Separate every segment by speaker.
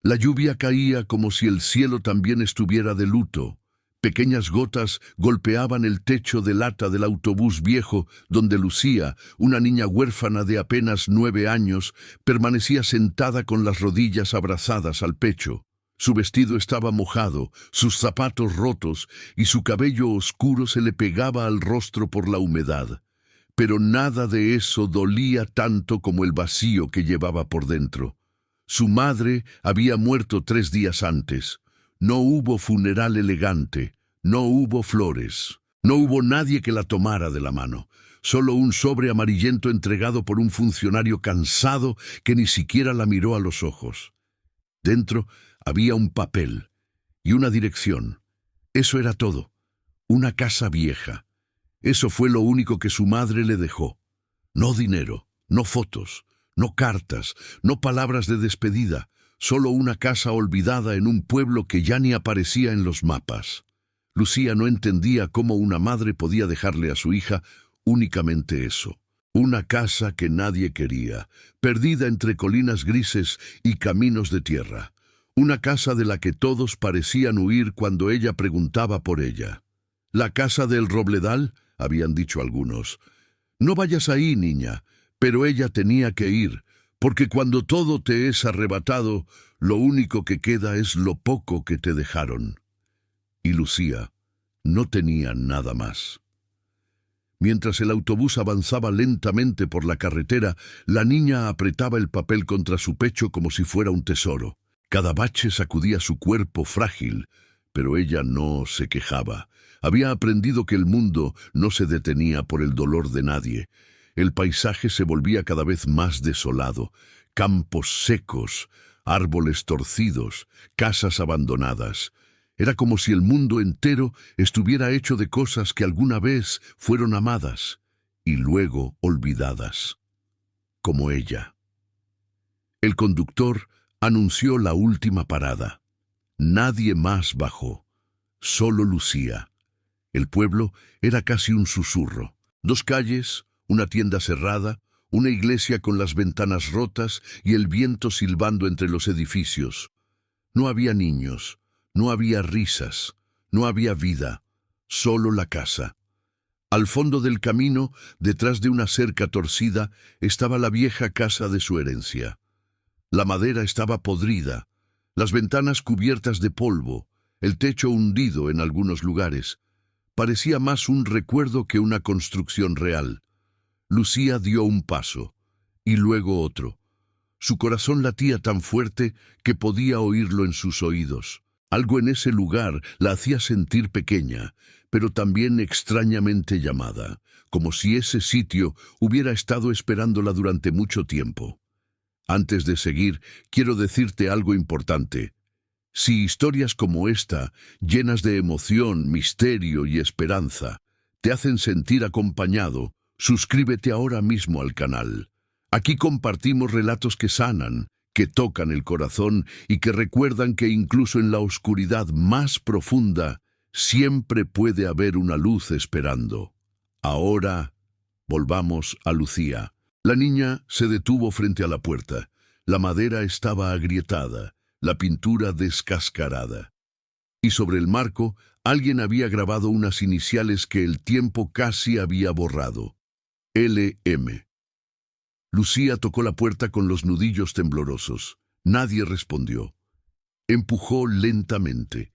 Speaker 1: La lluvia caía como si el cielo también estuviera de luto. Pequeñas gotas golpeaban el techo de lata del autobús viejo donde Lucía, una niña huérfana de apenas 9 años, permanecía sentada con las rodillas abrazadas al pecho. Su vestido estaba mojado, sus zapatos rotos y su cabello oscuro se le pegaba al rostro por la humedad. Pero nada de eso dolía tanto como el vacío que llevaba por dentro. Su madre había muerto 3 días antes. No hubo funeral elegante, no hubo flores, no hubo nadie que la tomara de la mano. Solo un sobre amarillento entregado por un funcionario cansado que ni siquiera la miró a los ojos. Dentro había un papel y una dirección. Eso era todo. Una casa vieja. Eso fue lo único que su madre le dejó. No dinero, no fotos, no cartas, no palabras de despedida, solo una casa olvidada en un pueblo que ya ni aparecía en los mapas. Lucía no entendía cómo una madre podía dejarle a su hija únicamente eso. Una casa que nadie quería, perdida entre colinas grises y caminos de tierra. Una casa de la que todos parecían huir cuando ella preguntaba por ella. «¿La casa del Robledal?», habían dicho algunos. «No vayas ahí, niña», pero ella tenía que ir, porque cuando todo te es arrebatado, lo único que queda es lo poco que te dejaron. Y Lucía no tenía nada más. Mientras el autobús avanzaba lentamente por la carretera, la niña apretaba el papel contra su pecho como si fuera un tesoro. Cada bache sacudía su cuerpo frágil, pero ella no se quejaba. Había aprendido que el mundo no se detenía por el dolor de nadie. El paisaje se volvía cada vez más desolado. Campos secos, árboles torcidos, casas abandonadas. Era como si el mundo entero estuviera hecho de cosas que alguna vez fueron amadas y luego olvidadas. Como ella. El conductor anunció la última parada. Nadie más bajó, solo Lucía. El pueblo era casi un susurro. 2 calles, una tienda cerrada, una iglesia con las ventanas rotas y el viento silbando entre los edificios. No había niños, no había risas, no había vida, solo la casa. Al fondo del camino, detrás de una cerca torcida, estaba la vieja casa de su herencia. La madera estaba podrida, las ventanas cubiertas de polvo, el techo hundido en algunos lugares. Parecía más un recuerdo que una construcción real. Lucía dio un paso, y luego otro. Su corazón latía tan fuerte que podía oírlo en sus oídos. Algo en ese lugar la hacía sentir pequeña, pero también extrañamente llamada, como si ese sitio hubiera estado esperándola durante mucho tiempo. Antes de seguir, quiero decirte algo importante. Si historias como esta, llenas de emoción, misterio y esperanza, te hacen sentir acompañado, suscríbete ahora mismo al canal. Aquí compartimos relatos que sanan, que tocan el corazón y que recuerdan que incluso en la oscuridad más profunda siempre puede haber una luz esperando. Ahora, volvamos a Lucía. La niña se detuvo frente a la puerta. La madera estaba agrietada, la pintura descascarada. Y sobre el marco, alguien había grabado unas iniciales que el tiempo casi había borrado. LM. Lucía tocó la puerta con los nudillos temblorosos. Nadie respondió. Empujó lentamente.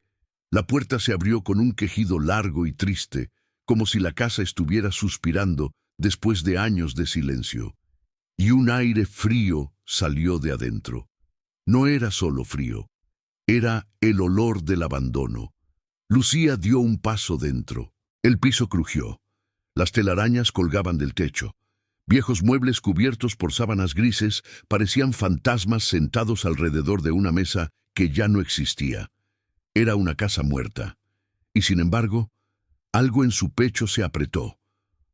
Speaker 1: La puerta se abrió con un quejido largo y triste, como si la casa estuviera suspirando después de años de silencio. Y un aire frío salió de adentro. No era solo frío, era el olor del abandono. Lucía dio un paso dentro. El piso crujió. Las telarañas colgaban del techo. Viejos muebles cubiertos por sábanas grises parecían fantasmas sentados alrededor de una mesa que ya no existía. Era una casa muerta. Y sin embargo, algo en su pecho se apretó.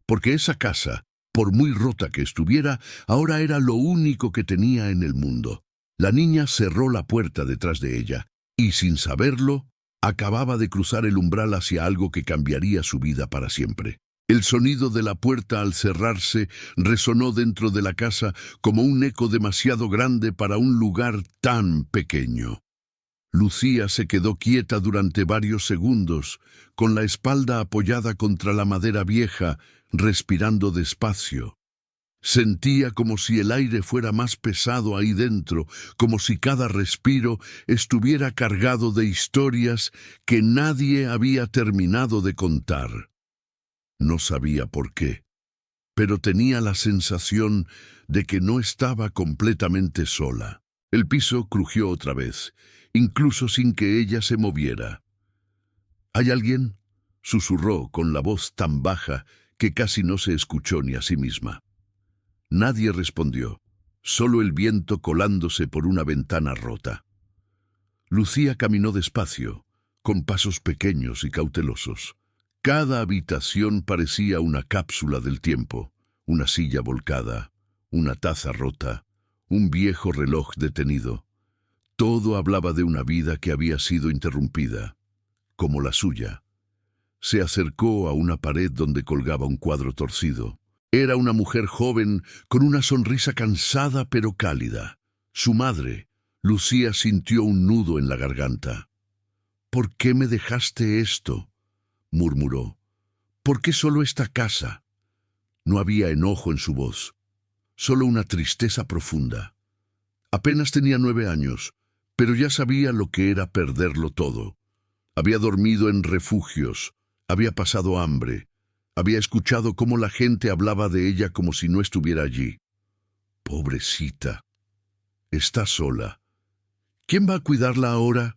Speaker 1: Porque esa casa, por muy rota que estuviera, ahora era lo único que tenía en el mundo. La niña cerró la puerta detrás de ella, y sin saberlo, acababa de cruzar el umbral hacia algo que cambiaría su vida para siempre. El sonido de la puerta al cerrarse resonó dentro de la casa como un eco demasiado grande para un lugar tan pequeño. Lucía se quedó quieta durante varios segundos, con la espalda apoyada contra la madera vieja, respirando despacio. Sentía como si el aire fuera más pesado ahí dentro, como si cada respiro estuviera cargado de historias que nadie había terminado de contar. No sabía por qué, pero tenía la sensación de que no estaba completamente sola. El piso crujió otra vez, incluso sin que ella se moviera. ¿Hay alguien?, susurró con la voz tan baja que casi no se escuchó ni a sí misma. Nadie respondió, solo el viento colándose por una ventana rota. Lucía caminó despacio, con pasos pequeños y cautelosos. Cada habitación parecía una cápsula del tiempo, una silla volcada, una taza rota, un viejo reloj detenido. Todo hablaba de una vida que había sido interrumpida, como la suya. Se acercó a una pared donde colgaba un cuadro torcido. Era una mujer joven con una sonrisa cansada pero cálida. Su madre. Lucía sintió un nudo en la garganta. «¿Por qué me dejaste esto?», murmuró. «¿Por qué solo esta casa?». No había enojo en su voz, solo una tristeza profunda. Apenas tenía 9 años, pero ya sabía lo que era perderlo todo. Había dormido en refugios, había pasado hambre, había escuchado cómo la gente hablaba de ella como si no estuviera allí. Pobrecita. Está sola. ¿Quién va a cuidarla ahora?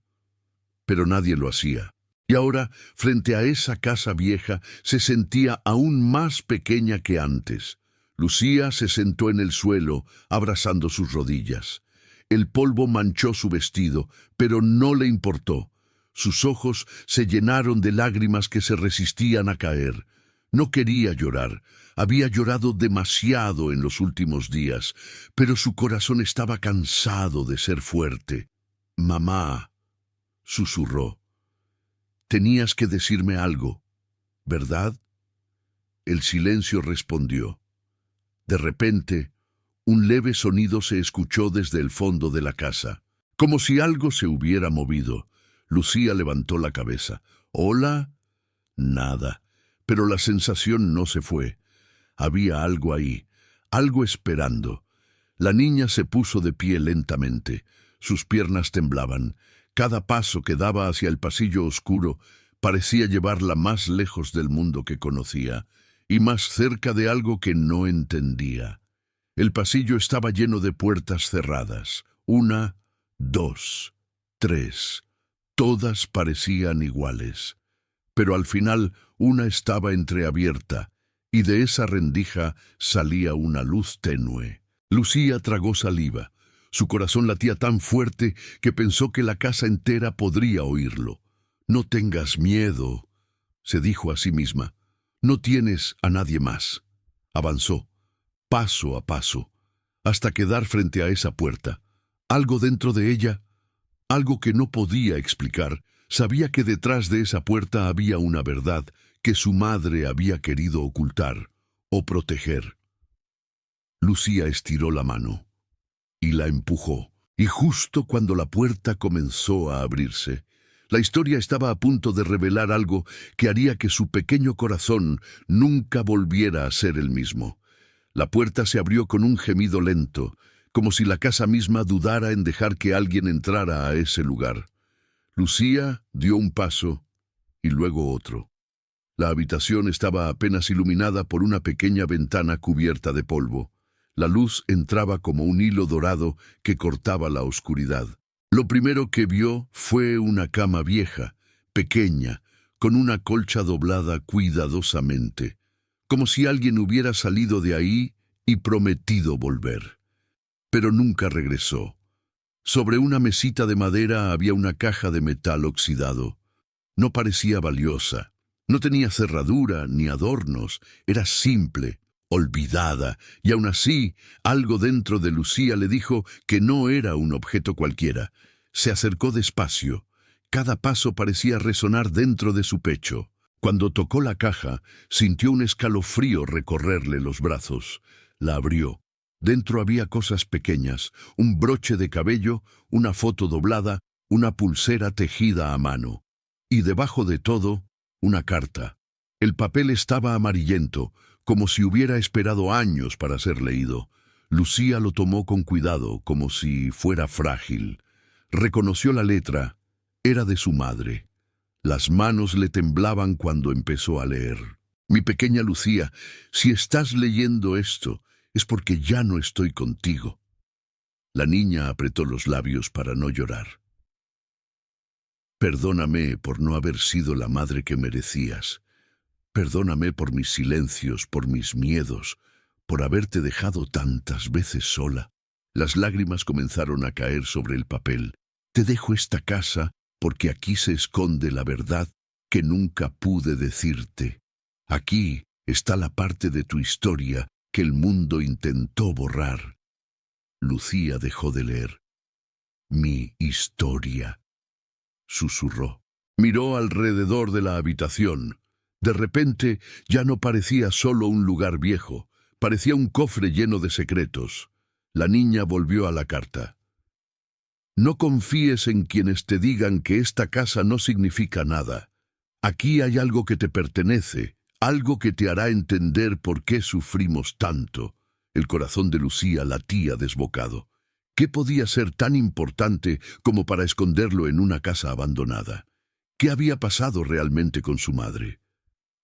Speaker 1: Pero nadie lo hacía. Y ahora, frente a esa casa vieja, se sentía aún más pequeña que antes. Lucía se sentó en el suelo, abrazando sus rodillas. El polvo manchó su vestido, pero no le importó. Sus ojos se llenaron de lágrimas que se resistían a caer. No quería llorar. Había llorado demasiado en los últimos días, pero su corazón estaba cansado de ser fuerte. «Mamá», susurró. «Tenías que decirme algo, ¿verdad?». El silencio respondió. De repente, un leve sonido se escuchó desde el fondo de la casa, como si algo se hubiera movido. Lucía levantó la cabeza. «¿Hola?». Nada, pero la sensación no se fue. Había algo ahí, algo esperando. La niña se puso de pie lentamente. Sus piernas temblaban. Cada paso que daba hacia el pasillo oscuro parecía llevarla más lejos del mundo que conocía y más cerca de algo que no entendía. El pasillo estaba lleno de puertas cerradas. 1, 2, 3. Todas parecían iguales. Pero al final una estaba entreabierta, y de esa rendija salía una luz tenue. Lucía tragó saliva. Su corazón latía tan fuerte que pensó que la casa entera podría oírlo. «No tengas miedo», se dijo a sí misma. «No tienes a nadie más». Avanzó, paso a paso, hasta quedar frente a esa puerta. Algo dentro de ella, algo que no podía explicar, sabía que detrás de esa puerta había una verdad que su madre había querido ocultar o proteger. Lucía estiró la mano y la empujó, y justo cuando la puerta comenzó a abrirse, la historia estaba a punto de revelar algo que haría que su pequeño corazón nunca volviera a ser el mismo. La puerta se abrió con un gemido lento, como si la casa misma dudara en dejar que alguien entrara a ese lugar. Lucía dio un paso y luego otro. La habitación estaba apenas iluminada por una pequeña ventana cubierta de polvo. La luz entraba como un hilo dorado que cortaba la oscuridad. Lo primero que vio fue una cama vieja, pequeña, con una colcha doblada cuidadosamente, como si alguien hubiera salido de ahí y prometido volver. Pero nunca regresó. Sobre una mesita de madera había una caja de metal oxidado. No parecía valiosa. No tenía cerradura ni adornos. Era simple, olvidada, y aún así, algo dentro de Lucía le dijo que no era un objeto cualquiera. Se acercó despacio. Cada paso parecía resonar dentro de su pecho. Cuando tocó la caja, sintió un escalofrío recorrerle los brazos. La abrió. Dentro había cosas pequeñas, un broche de cabello, una foto doblada, una pulsera tejida a mano. Y debajo de todo, una carta. El papel estaba amarillento, como si hubiera esperado años para ser leído. Lucía lo tomó con cuidado, como si fuera frágil. Reconoció la letra. Era de su madre. Las manos le temblaban cuando empezó a leer. Mi pequeña Lucía, si estás leyendo esto, es porque ya no estoy contigo. La niña apretó los labios para no llorar. Perdóname por no haber sido la madre que merecías. Perdóname por mis silencios, por mis miedos, por haberte dejado tantas veces sola. Las lágrimas comenzaron a caer sobre el papel. Te dejo esta casa porque aquí se esconde la verdad que nunca pude decirte. Aquí está la parte de tu historia que el mundo intentó borrar. Lucía dejó de leer. Mi historia, susurró. Miró alrededor de la habitación. De repente ya no parecía solo un lugar viejo, parecía un cofre lleno de secretos. La niña volvió a la carta. No confíes en quienes te digan que esta casa no significa nada. Aquí hay algo que te pertenece, algo que te hará entender por qué sufrimos tanto. El corazón de Lucía latía desbocado. ¿Qué podía ser tan importante como para esconderlo en una casa abandonada? ¿Qué había pasado realmente con su madre?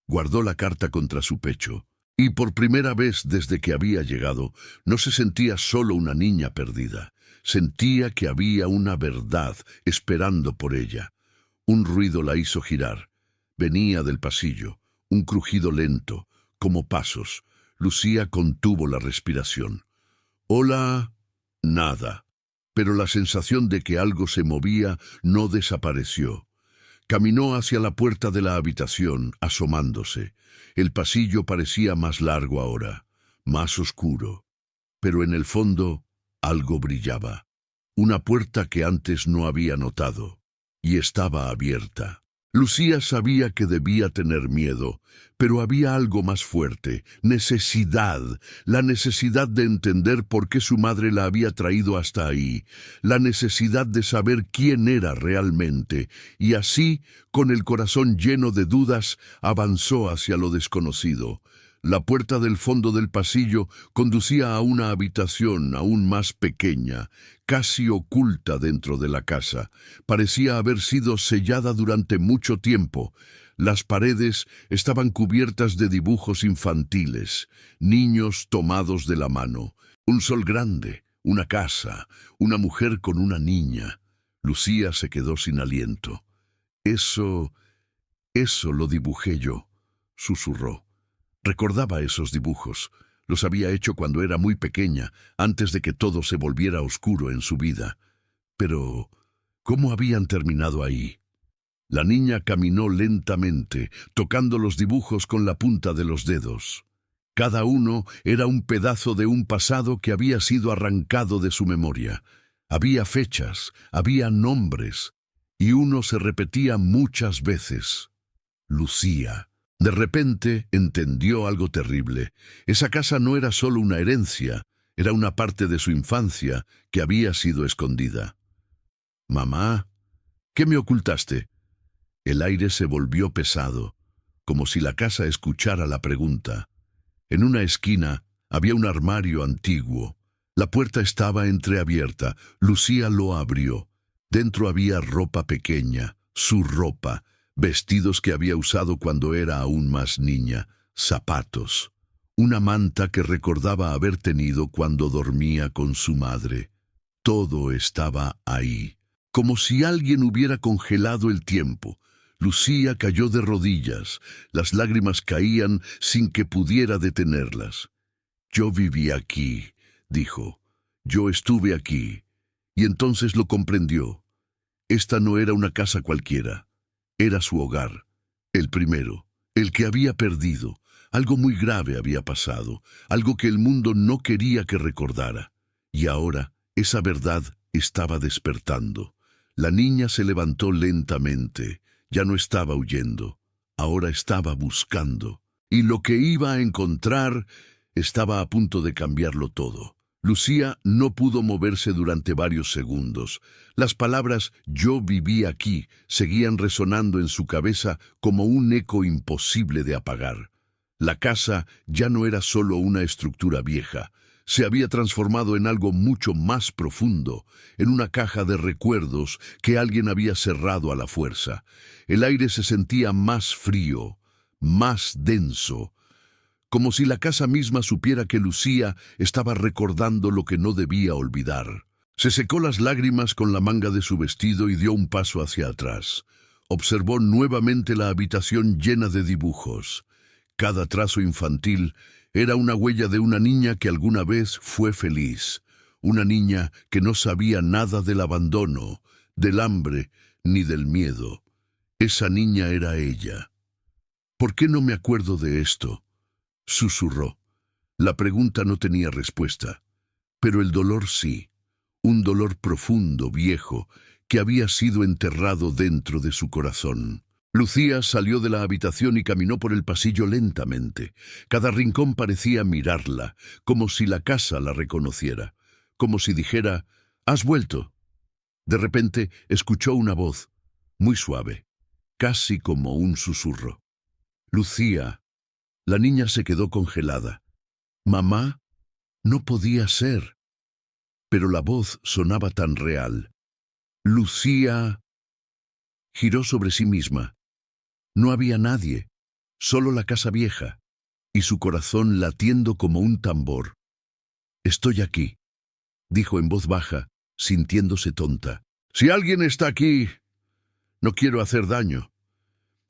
Speaker 1: Guardó la carta contra su pecho, y por primera vez desde que había llegado, no se sentía solo una niña perdida. Sentía que había una verdad esperando por ella. Un ruido la hizo girar. Venía del pasillo, un crujido lento, como pasos. Lucía contuvo la respiración. «Hola». Nada. Pero la sensación de que algo se movía no desapareció. Caminó hacia la puerta de la habitación, asomándose. El pasillo parecía más largo ahora, más oscuro. Pero en el fondo, algo brillaba. Una puerta que antes no había notado. Y estaba abierta. Lucía sabía que debía tener miedo, pero había algo más fuerte, necesidad, la necesidad de entender por qué su madre la había traído hasta ahí, la necesidad de saber quién era realmente, y así, con el corazón lleno de dudas, avanzó hacia lo desconocido. La puerta del fondo del pasillo conducía a una habitación aún más pequeña, casi oculta dentro de la casa. Parecía haber sido sellada durante mucho tiempo. Las paredes estaban cubiertas de dibujos infantiles, niños tomados de la mano, un sol grande, una casa, una mujer con una niña. Lucía se quedó sin aliento. Eso lo dibujé yo, susurró. Recordaba esos dibujos. Los había hecho cuando era muy pequeña, antes de que todo se volviera oscuro en su vida. Pero, ¿cómo habían terminado ahí? La niña caminó lentamente, tocando los dibujos con la punta de los dedos. Cada uno era un pedazo de un pasado que había sido arrancado de su memoria. Había fechas, había nombres, y uno se repetía muchas veces. Lucía. De repente entendió algo terrible. Esa casa no era solo una herencia, era una parte de su infancia que había sido escondida. «Mamá, ¿qué me ocultaste?» El aire se volvió pesado, como si la casa escuchara la pregunta. En una esquina había un armario antiguo. La puerta estaba entreabierta. Lucía lo abrió. Dentro había ropa pequeña, su ropa, vestidos que había usado cuando era aún más niña, zapatos, una manta que recordaba haber tenido cuando dormía con su madre. Todo estaba ahí, como si alguien hubiera congelado el tiempo. Lucía cayó de rodillas, las lágrimas caían sin que pudiera detenerlas. «Yo viví aquí», dijo, «yo estuve aquí». Y entonces lo comprendió. Esta no era una casa cualquiera. Era su hogar, el primero, el que había perdido. Algo muy grave había pasado, algo que el mundo no quería que recordara. Y ahora esa verdad estaba despertando. La niña se levantó lentamente, ya no estaba huyendo. ahora estaba buscando. Y lo que iba a encontrar estaba a punto de cambiarlo todo. Lucía no pudo moverse durante varios segundos. Las palabras «yo viví aquí» seguían resonando en su cabeza como un eco imposible de apagar. La casa ya no era solo una estructura vieja. Se había transformado en algo mucho más profundo, en una caja de recuerdos que alguien había cerrado a la fuerza. El aire se sentía más frío, más denso, como si la casa misma supiera que Lucía estaba recordando lo que no debía olvidar. Se secó las lágrimas con la manga de su vestido y dio un paso hacia atrás. Observó nuevamente la habitación llena de dibujos. Cada trazo infantil era una huella de una niña que alguna vez fue feliz. Una niña que no sabía nada del abandono, del hambre, ni del miedo. Esa niña era ella. ¿Por qué no me acuerdo de esto?, susurró. La pregunta no tenía respuesta, pero el dolor sí. Un dolor profundo, viejo, que había sido enterrado dentro de su corazón. Lucía salió de la habitación y caminó por el pasillo lentamente. Cada rincón parecía mirarla, como si la casa la reconociera, como si dijera, «¿Has vuelto?». De repente escuchó una voz, muy suave, casi como un susurro. «Lucía». La niña se quedó congelada. «¿Mamá?». No podía ser. Pero la voz sonaba tan real. «Lucía». Giró sobre sí misma. No había nadie, solo la casa vieja, y su corazón latiendo como un tambor. «Estoy aquí», dijo en voz baja, sintiéndose tonta. «Si alguien está aquí, no quiero hacer daño».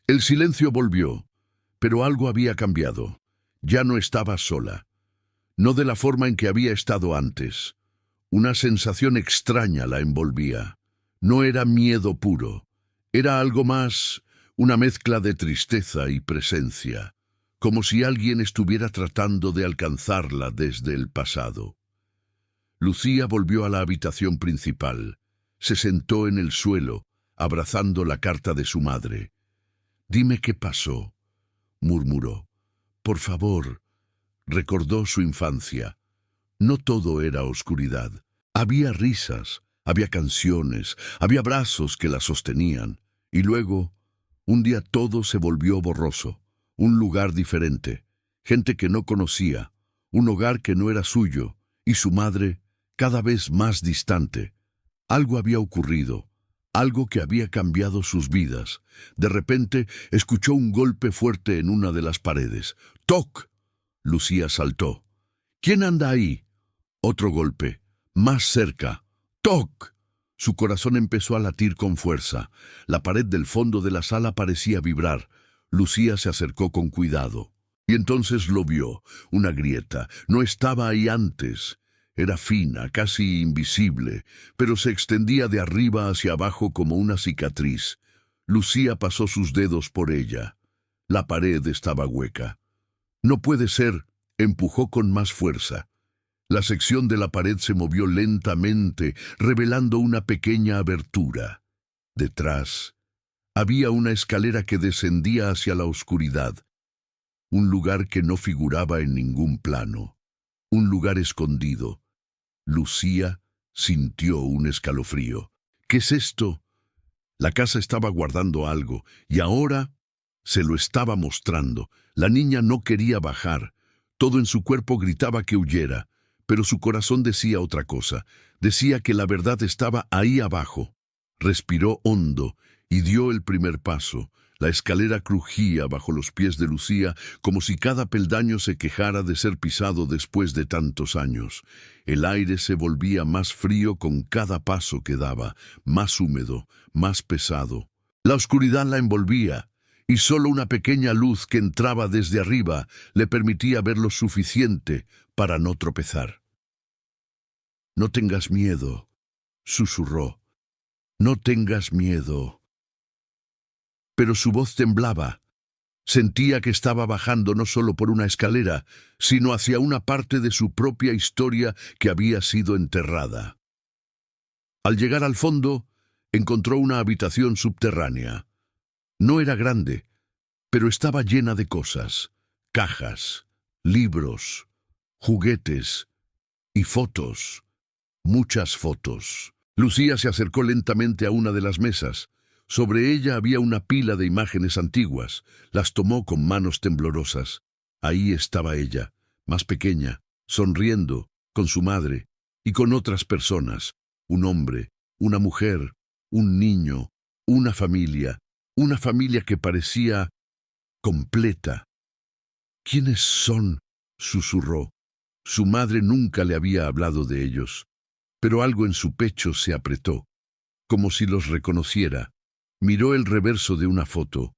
Speaker 1: El silencio volvió, pero algo había cambiado. Ya no estaba sola. No de la forma en que había estado antes. Una sensación extraña la envolvía. No era miedo puro. Era algo más, una mezcla de tristeza y presencia, como si alguien estuviera tratando de alcanzarla desde el pasado. Lucía volvió a la habitación principal. Se sentó en el suelo, abrazando la carta de su madre. «Dime qué pasó», murmuró. «Por favor». Recordó su infancia. No todo era oscuridad. Había risas, había canciones, había brazos que la sostenían. Y luego, un día todo se volvió borroso. Un lugar diferente, gente que no conocía, un hogar que no era suyo, y su madre cada vez más distante. Algo había ocurrido, algo que había cambiado sus vidas. De repente escuchó un golpe fuerte en una de las paredes. ¡Toc! Lucía saltó. «¿Quién anda ahí?». Otro golpe, más cerca. ¡Toc! Su corazón empezó a latir con fuerza. La pared del fondo de la sala parecía vibrar. Lucía se acercó con cuidado. Y entonces lo vio, una grieta. No estaba ahí antes. Era fina, casi invisible, pero se extendía de arriba hacia abajo como una cicatriz. Lucía pasó sus dedos por ella. La pared estaba hueca. «No puede ser», empujó con más fuerza. La sección de la pared se movió lentamente, revelando una pequeña abertura. Detrás había una escalera que descendía hacia la oscuridad, un lugar que no figuraba en ningún plano, un lugar escondido. Lucía sintió un escalofrío. «¿Qué es esto?». La casa estaba guardando algo, y ahora se lo estaba mostrando. La niña no quería bajar. Todo en su cuerpo gritaba que huyera, pero su corazón decía otra cosa. Decía que la verdad estaba ahí abajo. Respiró hondo y dio el primer paso. La escalera crujía bajo los pies de Lucía, como si cada peldaño se quejara de ser pisado después de tantos años. El aire se volvía más frío con cada paso que daba, más húmedo, más pesado. La oscuridad la envolvía, y solo una pequeña luz que entraba desde arriba le permitía ver lo suficiente para no tropezar. «No tengas miedo», susurró. «No tengas miedo». Pero su voz temblaba. Sentía que estaba bajando no solo por una escalera, sino hacia una parte de su propia historia que había sido enterrada. Al llegar al fondo, encontró una habitación subterránea. No era grande, pero estaba llena de cosas, cajas, libros, juguetes y fotos, muchas fotos. Lucía se acercó lentamente a una de las mesas. Sobre ella había una pila de imágenes antiguas. Las tomó con manos temblorosas. Ahí estaba ella, más pequeña, sonriendo, con su madre y con otras personas. Un hombre, una mujer, un niño, una familia que parecía completa. ¿Quiénes son?, susurró. Su madre nunca le había hablado de ellos, pero algo en su pecho se apretó, como si los reconociera. Miró el reverso de una foto.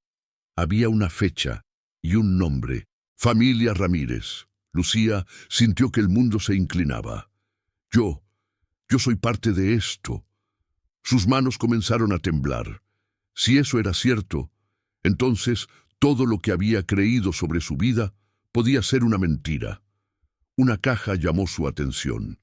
Speaker 1: Había una fecha y un nombre. Familia Ramírez. Lucía sintió que el mundo se inclinaba. Yo soy parte de esto. Sus manos comenzaron a temblar. Si eso era cierto, entonces todo lo que había creído sobre su vida podía ser una mentira. Una caja llamó su atención.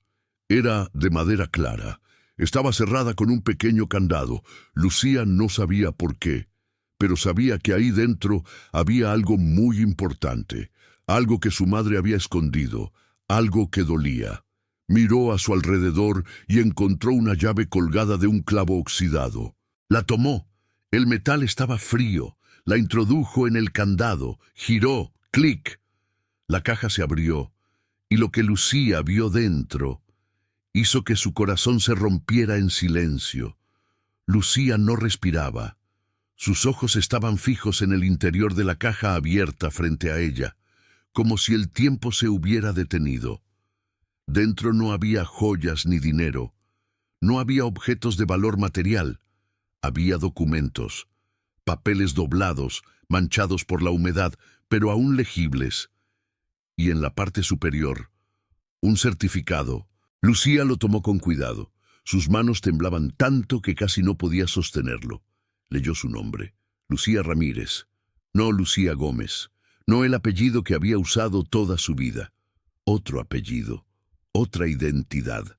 Speaker 1: Era de madera clara. Estaba cerrada con un pequeño candado. Lucía no sabía por qué, pero sabía que ahí dentro había algo muy importante, algo que su madre había escondido, algo que dolía. Miró a su alrededor y encontró una llave colgada de un clavo oxidado. La tomó. El metal estaba frío. La introdujo en el candado. Giró. ¡Clic! La caja se abrió, y lo que Lucía vio dentro hizo que su corazón se rompiera en silencio. Lucía no respiraba. Sus ojos estaban fijos en el interior de la caja abierta frente a ella, como si el tiempo se hubiera detenido. Dentro no había joyas ni dinero. No había objetos de valor material. Había documentos, papeles doblados, manchados por la humedad, pero aún legibles. Y en la parte superior, un certificado. Lucía lo tomó con cuidado. Sus manos temblaban tanto que casi no podía sostenerlo. Leyó su nombre. Lucía Ramírez. No Lucía Gómez. No el apellido que había usado toda su vida. Otro apellido. Otra identidad.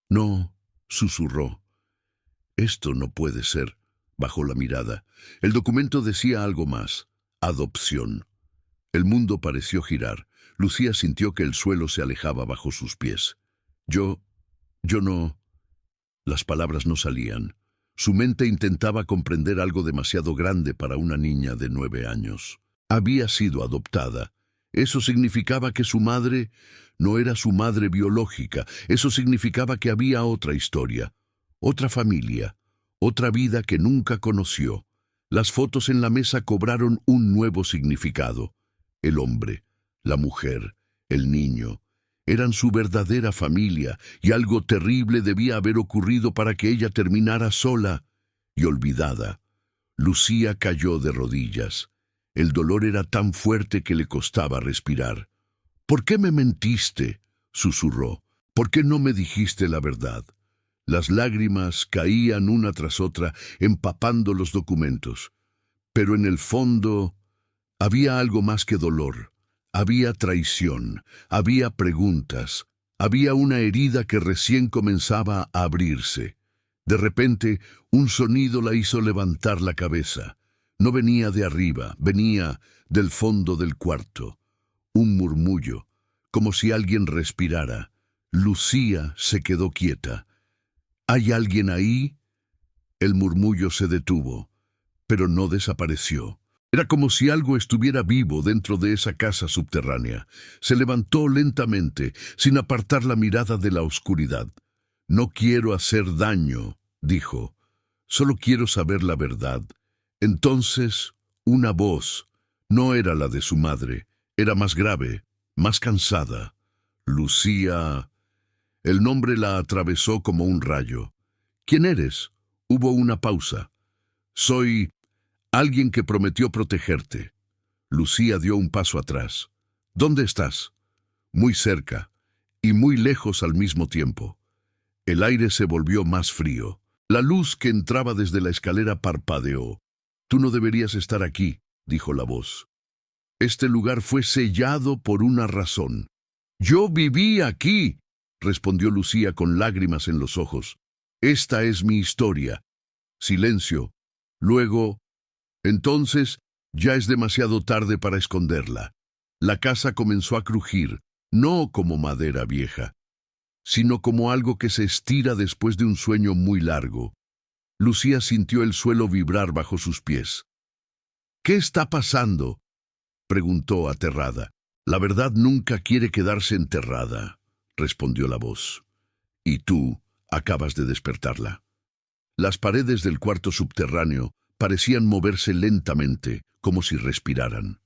Speaker 1: No, susurró. Esto no puede ser. Bajó la mirada. El documento decía algo más. Adopción. El mundo pareció girar. Lucía sintió que el suelo se alejaba bajo sus pies. Yo no... Las palabras no salían. Su mente intentaba comprender algo demasiado grande para una niña de 9 años. Había sido adoptada. Eso significaba que su madre no era su madre biológica. Eso significaba que había otra historia, otra familia, otra vida que nunca conoció. Las fotos en la mesa cobraron un nuevo significado. El hombre, la mujer, el niño, eran su verdadera familia, y algo terrible debía haber ocurrido para que ella terminara sola y olvidada. Lucía cayó de rodillas. El dolor era tan fuerte que le costaba respirar. ¿Por qué me mentiste?, susurró. ¿Por qué no me dijiste la verdad? Las lágrimas caían una tras otra, empapando los documentos. Pero en el fondo había algo más que dolor. Había traición, había preguntas, había una herida que recién comenzaba a abrirse. De repente, un sonido la hizo levantar la cabeza. No venía de arriba, venía del fondo del cuarto. Un murmullo, como si alguien respirara. Lucía se quedó quieta. ¿Hay alguien ahí? El murmullo se detuvo, pero no desapareció. Era como si algo estuviera vivo dentro de esa casa subterránea. Se levantó lentamente, sin apartar la mirada de la oscuridad. No quiero hacer daño, dijo. Solo quiero saber la verdad. Entonces, una voz. No era la de su madre. Era más grave, más cansada. Lucía. El nombre la atravesó como un rayo. ¿Quién eres? Hubo una pausa. Soy alguien que prometió protegerte. Lucía dio un paso atrás. ¿Dónde estás? Muy cerca y muy lejos al mismo tiempo. El aire se volvió más frío. La luz que entraba desde la escalera parpadeó. Tú no deberías estar aquí, dijo la voz. Este lugar fue sellado por una razón. Yo viví aquí, respondió Lucía con lágrimas en los ojos. Esta es mi historia. Silencio. Luego, entonces, Ya es demasiado tarde para esconderla. La casa comenzó a crujir, no como madera vieja, sino como algo que se estira después de un sueño muy largo. Lucía sintió el suelo vibrar bajo sus pies. ¿Qué está pasando?, preguntó aterrada. La verdad nunca quiere quedarse enterrada, respondió la voz. Y tú acabas de despertarla. Las paredes del cuarto subterráneo parecían moverse lentamente, como si respiraran.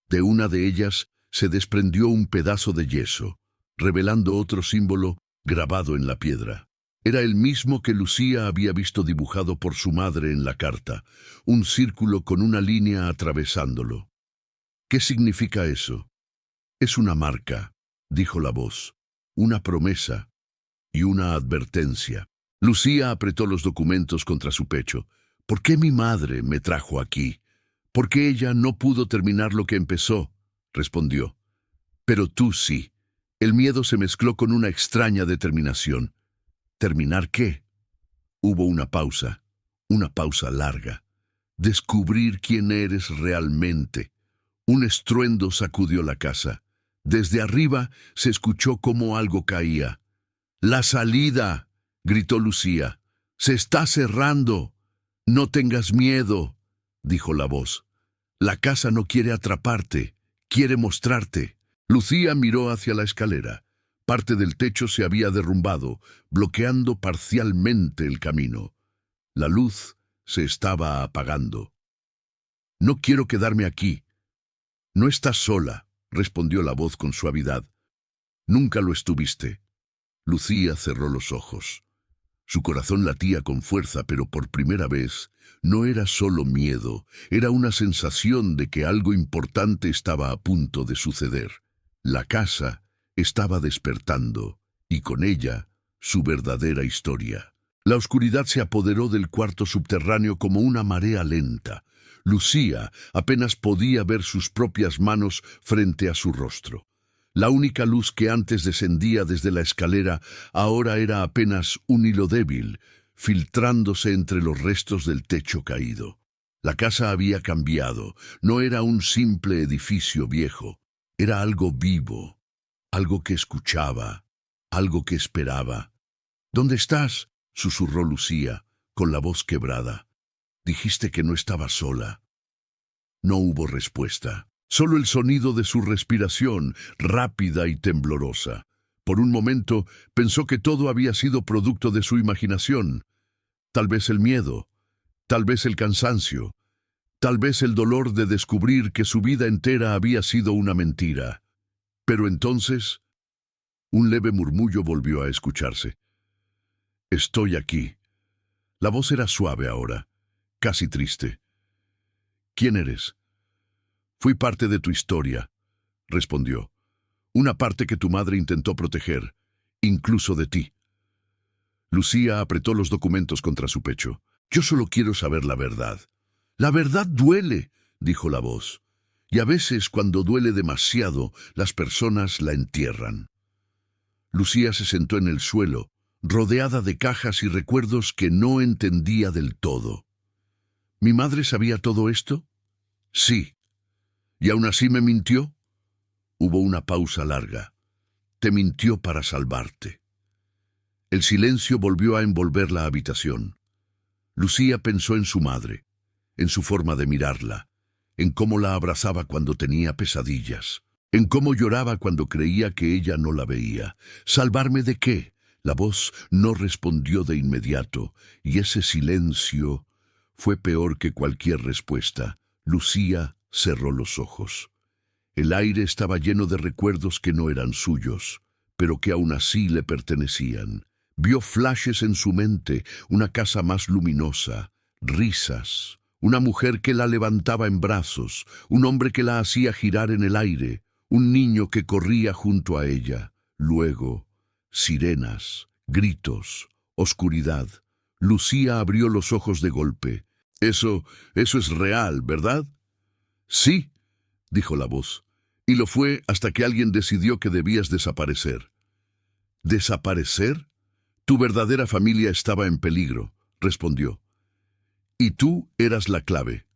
Speaker 1: De una de ellas se desprendió un pedazo de yeso, revelando otro símbolo grabado en la piedra. Era el mismo que Lucía había visto dibujado por su madre en la carta, un círculo con una línea atravesándolo. ¿Qué significa eso? Es una marca, dijo la voz, una promesa y una advertencia. Lucía apretó los documentos contra su pecho. ¿Por qué mi madre me trajo aquí? ¿Por qué ella no pudo terminar lo que empezó?, respondió. Pero tú sí. El miedo se mezcló con una extraña determinación. ¿Terminar qué? Hubo una pausa larga. Descubrir quién eres realmente. Un estruendo sacudió la casa. Desde arriba se escuchó cómo algo caía. ¡La salida!, gritó Lucía. ¡Se está cerrando! No tengas miedo, dijo la voz. La casa no quiere atraparte, quiere mostrarte. Lucía miró hacia la escalera. Parte del techo se había derrumbado, bloqueando parcialmente el camino. La luz se estaba apagando. No quiero quedarme aquí. No estás sola, respondió la voz con suavidad. Nunca lo estuviste. Lucía cerró los ojos. Su corazón latía con fuerza, pero por primera vez no era solo miedo, era una sensación de que algo importante estaba a punto de suceder. La casa estaba despertando, y con ella su verdadera historia. La oscuridad se apoderó del cuarto subterráneo como una marea lenta. Lucía apenas podía ver sus propias manos frente a su rostro. La única luz que antes descendía desde la escalera ahora era apenas un hilo débil, filtrándose entre los restos del techo caído. La casa había cambiado, no era un simple edificio viejo, era algo vivo, algo que escuchaba, algo que esperaba. ¿Dónde estás?, susurró Lucía, con la voz quebrada. Dijiste que no estaba sola. No hubo respuesta. Solo el sonido de su respiración, rápida y temblorosa. Por un momento pensó que todo había sido producto de su imaginación. Tal vez el miedo, tal vez el cansancio, tal vez el dolor de descubrir que su vida entera había sido una mentira. Pero entonces, un leve murmullo volvió a escucharse. Estoy aquí. La voz era suave ahora, casi triste. ¿Quién eres? Fui parte de tu historia, respondió. Una parte que tu madre intentó proteger, incluso de ti. Lucía apretó los documentos contra su pecho. Yo solo quiero saber la verdad. La verdad duele, dijo la voz. Y a veces, cuando duele demasiado, las personas la entierran. Lucía se sentó en el suelo, rodeada de cajas y recuerdos que no entendía del todo. ¿Mi madre sabía todo esto? Sí. ¿Y aún así me mintió? Hubo una pausa larga. Te mintió para salvarte. El silencio volvió a envolver la habitación. Lucía pensó en su madre, en su forma de mirarla, en cómo la abrazaba cuando tenía pesadillas, en cómo lloraba cuando creía que ella no la veía. ¿Salvarme de qué? La voz no respondió de inmediato, y ese silencio fue peor que cualquier respuesta. Lucía cerró los ojos. El aire estaba lleno de recuerdos que no eran suyos, pero que aún así le pertenecían. Vio flashes en su mente, una casa más luminosa, risas, una mujer que la levantaba en brazos, un hombre que la hacía girar en el aire, un niño que corría junto a ella. Luego, sirenas, gritos, oscuridad. Lucía abrió los ojos de golpe. Eso es real, ¿verdad? Sí, dijo la voz, y lo fue hasta que alguien decidió que debías desaparecer. ¿Desaparecer? Tu verdadera familia estaba en peligro, respondió. Y tú eras la clave.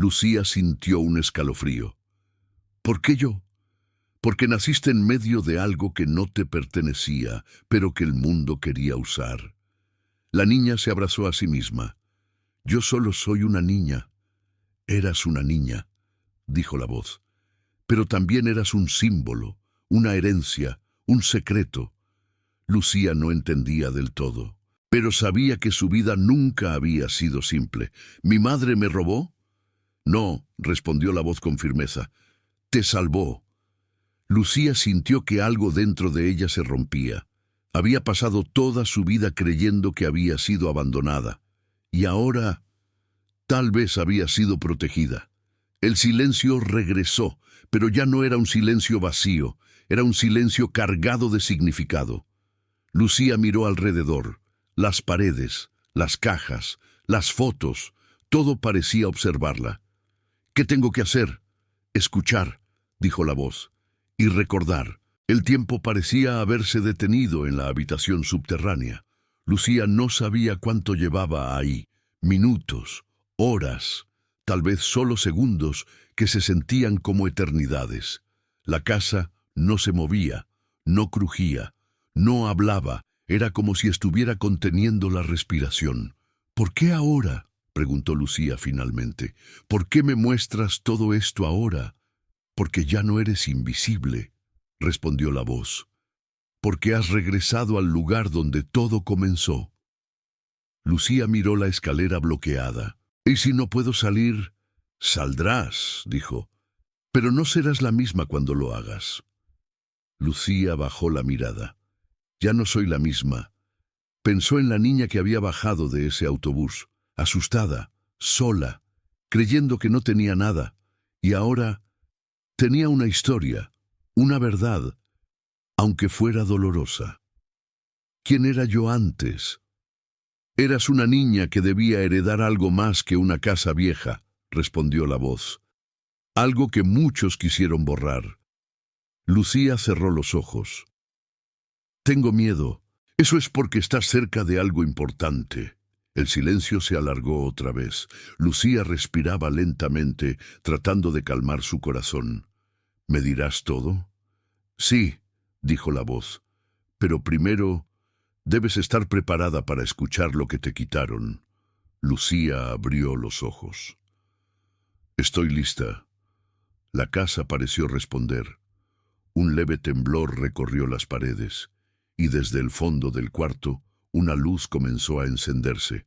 Speaker 1: Lucía sintió un escalofrío. ¿Por qué yo? Porque naciste en medio de algo que no te pertenecía, pero que el mundo quería usar. La niña se abrazó a sí misma. Yo solo soy una niña. Eras una niña, dijo la voz. Pero también eras un símbolo, una herencia, un secreto. Lucía no entendía del todo, pero sabía que su vida nunca había sido simple. ¿Mi madre me robó? No, respondió la voz con firmeza. Te salvó. Lucía sintió que algo dentro de ella se rompía. Había pasado toda su vida creyendo que había sido abandonada. Y ahora, tal vez había sido protegida. El silencio regresó, pero ya no era un silencio vacío, era un silencio cargado de significado. Lucía miró alrededor, las paredes, las cajas, las fotos, todo parecía observarla. ¿Qué tengo que hacer? Escuchar, dijo la voz, y recordar. El tiempo parecía haberse detenido en la habitación subterránea. Lucía no sabía cuánto llevaba ahí, minutos, horas, tal vez solo segundos que se sentían como eternidades. La casa no se movía, no crujía, no hablaba, era como si estuviera conteniendo la respiración. ¿Por qué ahora?, preguntó Lucía finalmente. ¿Por qué me muestras todo esto ahora? Porque ya no eres invisible, respondió la voz. Porque has regresado al lugar donde todo comenzó. Lucía miró la escalera bloqueada. ¿Y si no puedo salir? Saldrás, dijo, pero no serás la misma cuando lo hagas. Lucía bajó la mirada. Ya no soy la misma. Pensó en la niña que había bajado de ese autobús, asustada, sola, creyendo que no tenía nada, y ahora tenía una historia, una verdad, aunque fuera dolorosa. ¿Quién era yo antes? Eras una niña que debía heredar algo más que una casa vieja, respondió la voz. Algo que muchos quisieron borrar. Lucía cerró los ojos. Tengo miedo. Eso es porque estás cerca de algo importante. El silencio se alargó otra vez. Lucía respiraba lentamente, tratando de calmar su corazón. ¿Me dirás todo? Sí, dijo la voz, pero primero debes estar preparada para escuchar lo que te quitaron. Lucía abrió los ojos. Estoy lista. La casa pareció responder. Un leve temblor recorrió las paredes, y desde el fondo del cuarto una luz comenzó a encenderse.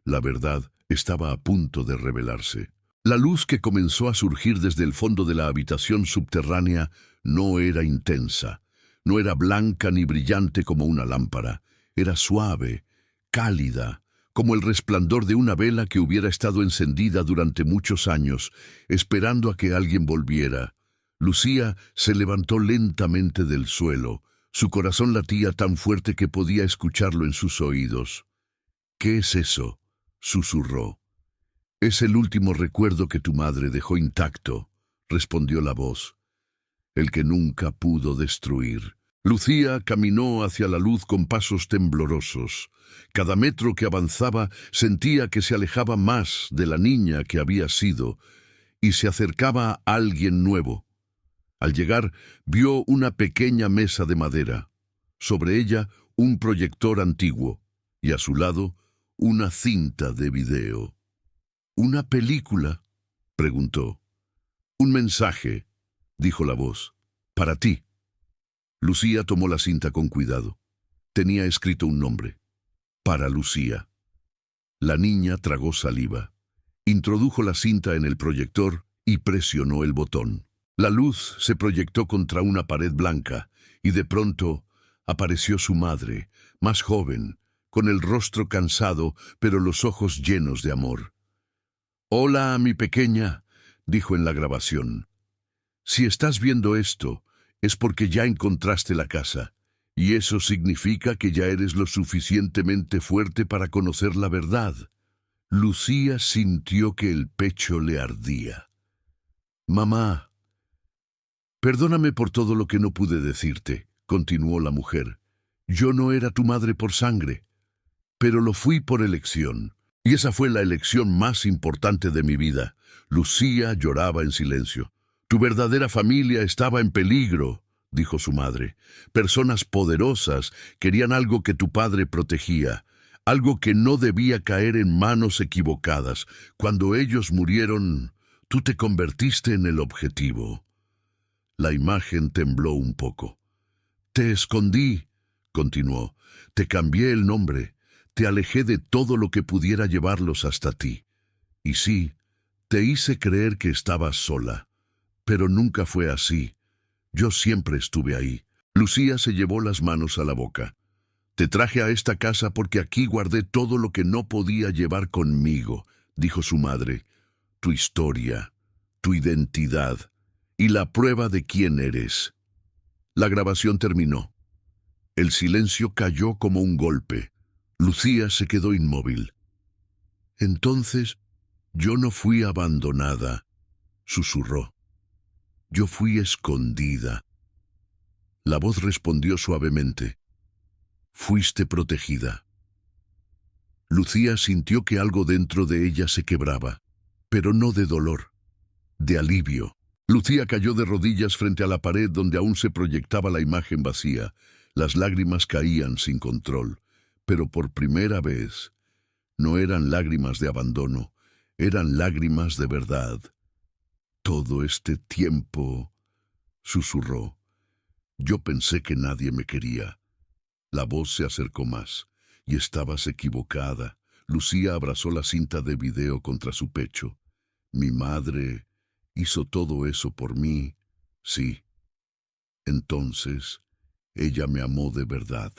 Speaker 1: La verdad estaba a punto de revelarse. La luz que comenzó a surgir desde el fondo de la habitación subterránea no era intensa, no era blanca ni brillante como una lámpara, era suave, cálida, como el resplandor de una vela que hubiera estado encendida durante muchos años, esperando a que alguien volviera. Lucía se levantó lentamente del suelo. Su corazón latía tan fuerte que podía escucharlo en sus oídos. ¿Qué es eso?, susurró. Es el último recuerdo que tu madre dejó intacto, respondió la voz. El que nunca pudo destruir. Lucía caminó hacia la luz con pasos temblorosos. Cada metro que avanzaba sentía que se alejaba más de la niña que había sido y se acercaba a alguien nuevo. Al llegar, vio una pequeña mesa de madera. Sobre ella, un proyector antiguo y a su lado, una cinta de video. ¿Una película?, preguntó. Un mensaje, dijo la voz. Para ti. Lucía tomó la cinta con cuidado. Tenía escrito un nombre. Para Lucía. La niña tragó saliva. Introdujo la cinta en el proyector y presionó el botón. La luz se proyectó contra una pared blanca y de pronto apareció su madre, más joven, con el rostro cansado pero los ojos llenos de amor. «Hola, mi pequeña», dijo en la grabación. «Si estás viendo esto, es porque ya encontraste la casa, y eso significa que ya eres lo suficientemente fuerte para conocer la verdad». Lucía sintió que el pecho le ardía. «Mamá, perdóname por todo lo que no pude decirte», continuó la mujer. «Yo no era tu madre por sangre, pero lo fui por elección. Y esa fue la elección más importante de mi vida. Lucía lloraba en silencio. Tu verdadera familia estaba en peligro, dijo su madre. Personas poderosas querían algo que tu padre protegía, algo que no debía caer en manos equivocadas. Cuando ellos murieron, tú te convertiste en el objetivo. La imagen tembló un poco. Te escondí, continuó. Te cambié el nombre. Te alejé de todo lo que pudiera llevarlos hasta ti. Y sí, te hice creer que estabas sola. Pero nunca fue así. Yo siempre estuve ahí. Lucía se llevó las manos a la boca. Te traje a esta casa porque aquí guardé todo lo que no podía llevar conmigo, dijo su madre. Tu historia, tu identidad y la prueba de quién eres. La grabación terminó. El silencio cayó como un golpe. Lucía se quedó inmóvil. Entonces, yo no fui abandonada, susurró. Yo fui escondida. La voz respondió suavemente. Fuiste protegida. Lucía sintió que algo dentro de ella se quebraba, pero no de dolor, de alivio. Lucía cayó de rodillas frente a la pared donde aún se proyectaba la imagen vacía. Las lágrimas caían sin control, pero por primera vez no eran lágrimas de abandono, eran lágrimas de verdad. Todo este tiempo, susurró, yo pensé que nadie me quería. La voz se acercó más, y estabas equivocada. Lucía abrazó la cinta de video contra su pecho. Mi madre hizo todo eso por mí, sí. Entonces, ella me amó de verdad,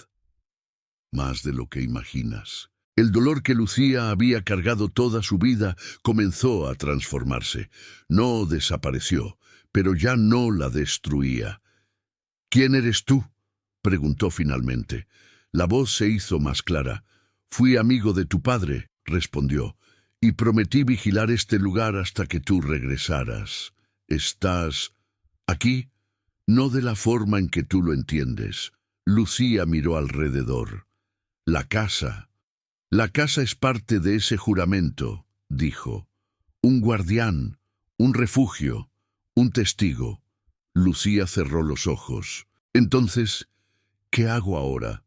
Speaker 1: más de lo que imaginas. El dolor que Lucía había cargado toda su vida comenzó a transformarse. No desapareció, pero ya no la destruía. ¿Quién eres tú?, preguntó finalmente. La voz se hizo más clara. Fui amigo de tu padre, respondió, y prometí vigilar este lugar hasta que tú regresaras. ¿Estás aquí? No de la forma en que tú lo entiendes. Lucía miró alrededor. La casa es parte de ese juramento, dijo. Un guardián, un refugio, un testigo. Lucía cerró los ojos. Entonces, ¿qué hago ahora?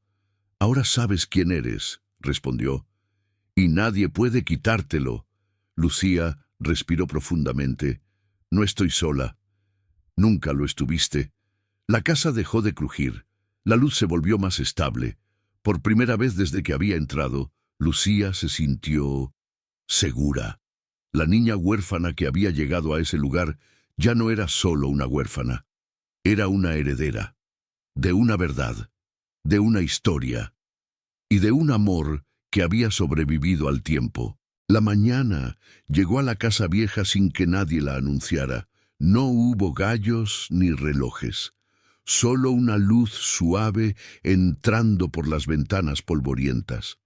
Speaker 1: Ahora sabes quién eres, respondió. Y nadie puede quitártelo. Lucía respiró profundamente. No estoy sola. Nunca lo estuviste. La casa dejó de crujir. La luz se volvió más estable. Por primera vez desde que había entrado, Lucía se sintió segura. La niña huérfana que había llegado a ese lugar ya no era solo una huérfana. Era una heredera, de una verdad, de una historia y de un amor que había sobrevivido al tiempo. La mañana llegó a la casa vieja sin que nadie la anunciara. No hubo gallos ni relojes, solo una luz suave entrando por las ventanas polvorientas.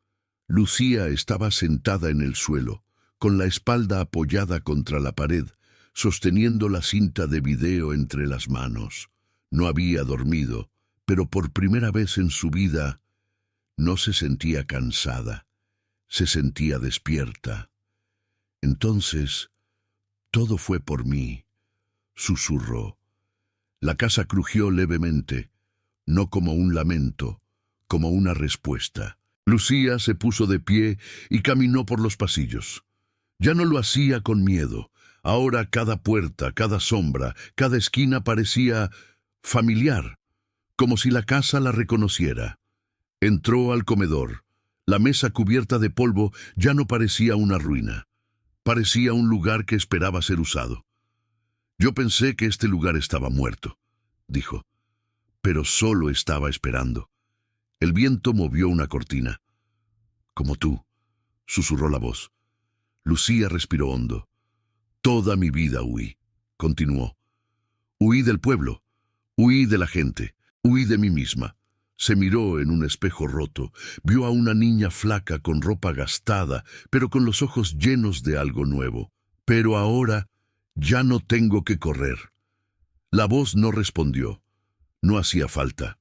Speaker 1: Lucía estaba sentada en el suelo, con la espalda apoyada contra la pared, sosteniendo la cinta de video entre las manos. No había dormido, pero por primera vez en su vida no se sentía cansada, se sentía despierta. Entonces, todo fue por mí, susurró. La casa crujió levemente, no como un lamento, como una respuesta. Lucía se puso de pie y caminó por los pasillos. Ya no lo hacía con miedo. Ahora cada puerta, cada sombra, cada esquina parecía familiar, como si la casa la reconociera. Entró al comedor. La mesa cubierta de polvo ya no parecía una ruina. Parecía un lugar que esperaba ser usado. Yo pensé que este lugar estaba muerto, dijo, pero solo estaba esperando. El viento movió una cortina. Como tú, susurró la voz. Lucía respiró hondo. Toda mi vida huí, continuó. Huí del pueblo, huí de la gente, huí de mí misma. Se miró en un espejo roto, vio a una niña flaca con ropa gastada, pero con los ojos llenos de algo nuevo. Pero ahora ya no tengo que correr. La voz no respondió. No hacía falta.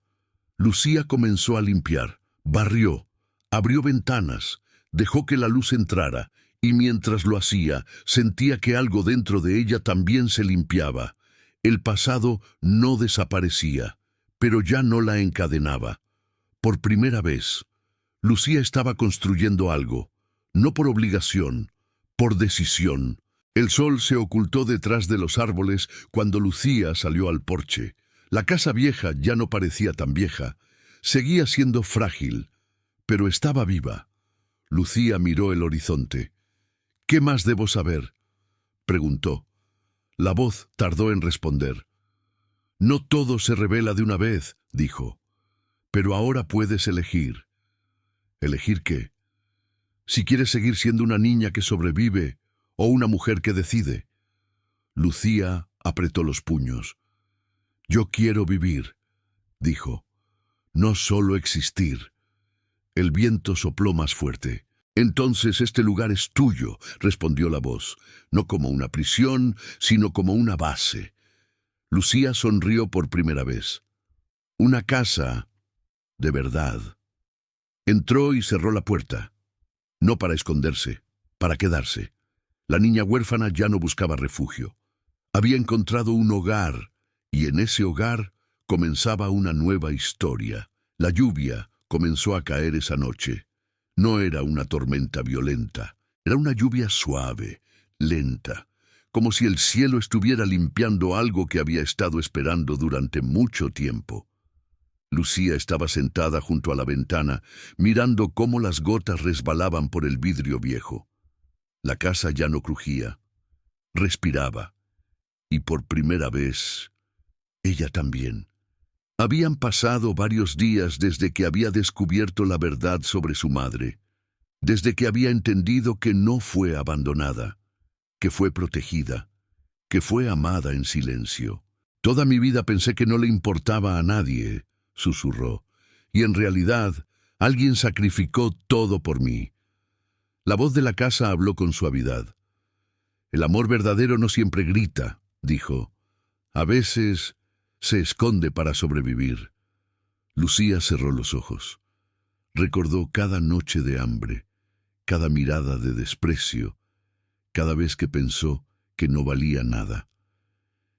Speaker 1: Lucía comenzó a limpiar, barrió, abrió ventanas, Dejó que la luz entrara, y mientras lo hacía, sentía que algo dentro de ella también se limpiaba. El pasado no desaparecía, pero ya no la encadenaba. Por primera vez, Lucía estaba construyendo algo, no por obligación, por decisión. El sol se ocultó detrás de los árboles cuando Lucía salió al porche. La casa vieja ya no parecía tan vieja. Seguía siendo frágil, pero estaba viva. Lucía miró el horizonte. «¿Qué más debo saber?», preguntó. La voz tardó en responder. «No todo se revela de una vez», dijo. «Pero ahora puedes elegir». «¿Elegir qué?». «Si quieres seguir siendo una niña que sobrevive o una mujer que decide». Lucía apretó los puños. «Yo quiero vivir», dijo. «No solo existir». El viento sopló más fuerte. «Entonces este lugar es tuyo», respondió la voz, no como una prisión, sino como una base. Lucía sonrió por primera vez. Una casa de verdad. Entró y cerró la puerta. No para esconderse, para quedarse. La niña huérfana ya no buscaba refugio. Había encontrado un hogar, y en ese hogar comenzaba una nueva historia. La lluvia comenzó a caer esa noche. No era una tormenta violenta, era una lluvia suave, lenta, como si el cielo estuviera limpiando algo que había estado esperando durante mucho tiempo. Lucía estaba sentada junto a la ventana, mirando cómo las gotas resbalaban por el vidrio viejo. La casa ya no crujía, respiraba, y por primera vez, ella también. Habían pasado varios días desde que había descubierto la verdad sobre su madre, desde que había entendido que no fue abandonada, que fue protegida, que fue amada en silencio. «Toda mi vida pensé que no le importaba a nadie», susurró, «y en realidad alguien sacrificó todo por mí». La voz de la casa habló con suavidad. «El amor verdadero no siempre grita», dijo. «A veces se esconde para sobrevivir». Lucía cerró los ojos. Recordó cada noche de hambre, cada mirada de desprecio, cada vez que pensó que no valía nada.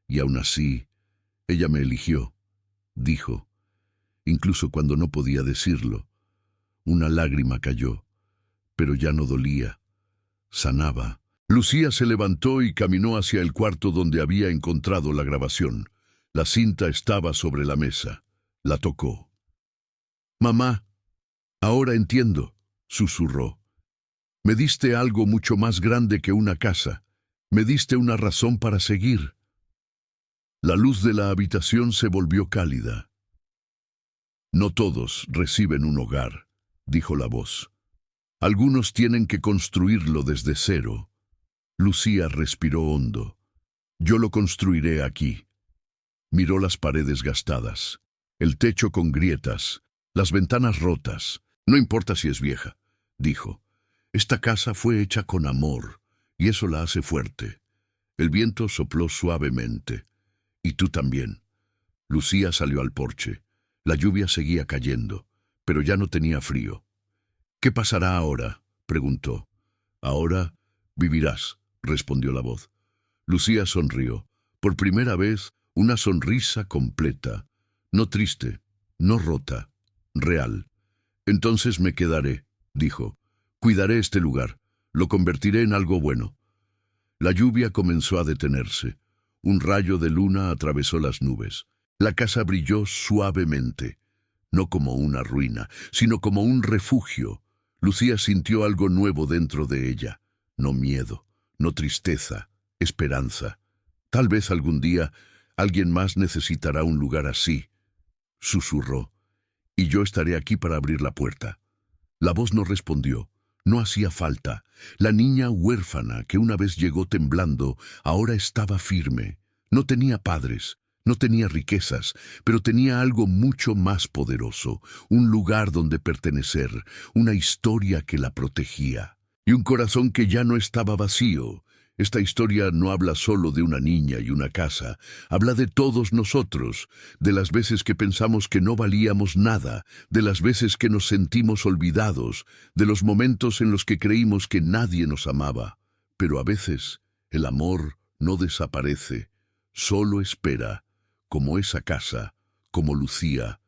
Speaker 1: «Y aún así, ella me eligió», dijo, incluso cuando no podía decirlo. Una lágrima cayó, pero ya no dolía, sanaba. Lucía se levantó y caminó hacia el cuarto donde había encontrado la grabación. La cinta estaba sobre la mesa. La tocó. «Mamá, ahora entiendo», susurró. «Me diste algo mucho más grande que una casa. Me diste una razón para seguir». La luz de la habitación se volvió cálida. «No todos reciben un hogar», dijo la voz. «Algunos tienen que construirlo desde cero». Lucía respiró hondo. «Yo lo construiré aquí». Miró las paredes gastadas, el techo con grietas, las ventanas rotas. «No importa si es vieja», dijo. «Esta casa fue hecha con amor, y eso la hace fuerte». El viento sopló suavemente. «Y tú también». Lucía salió al porche. La lluvia seguía cayendo, pero ya no tenía frío. «¿Qué pasará ahora?», preguntó. «Ahora vivirás», respondió la voz. Lucía sonrió. Por primera vez, una sonrisa completa. No triste, no rota, real. «Entonces me quedaré», dijo. «Cuidaré este lugar. Lo convertiré en algo bueno». La lluvia comenzó a detenerse. Un rayo de luna atravesó las nubes. La casa brilló suavemente, no como una ruina, sino como un refugio. Lucía sintió algo nuevo dentro de ella. No miedo, no tristeza, esperanza. Tal vez algún día alguien más necesitará un lugar así, susurró. «Y yo estaré aquí para abrir la puerta». La voz no respondió. No hacía falta. La niña huérfana que una vez llegó temblando, ahora estaba firme. No tenía padres, no tenía riquezas, pero tenía algo mucho más poderoso, un lugar donde pertenecer, una historia que la protegía, y un corazón que ya no estaba vacío. Esta historia no habla solo de una niña y una casa, habla de todos nosotros, de las veces que pensamos que no valíamos nada, de las veces que nos sentimos olvidados, de los momentos en los que creímos que nadie nos amaba. Pero a veces el amor no desaparece, solo espera, como esa casa, como Lucía.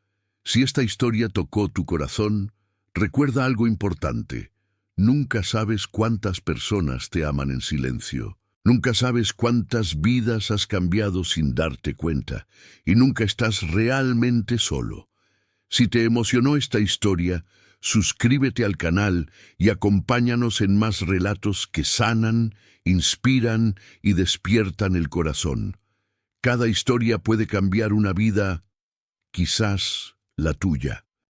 Speaker 1: Si esta historia tocó tu corazón, recuerda algo importante. Nunca sabes cuántas personas te aman en silencio. Nunca sabes cuántas vidas has cambiado sin darte cuenta. Y nunca estás realmente solo. Si te emocionó esta historia, suscríbete al canal y acompáñanos en más relatos que sanan, inspiran y despiertan el corazón. Cada historia puede cambiar una vida, quizás la tuya.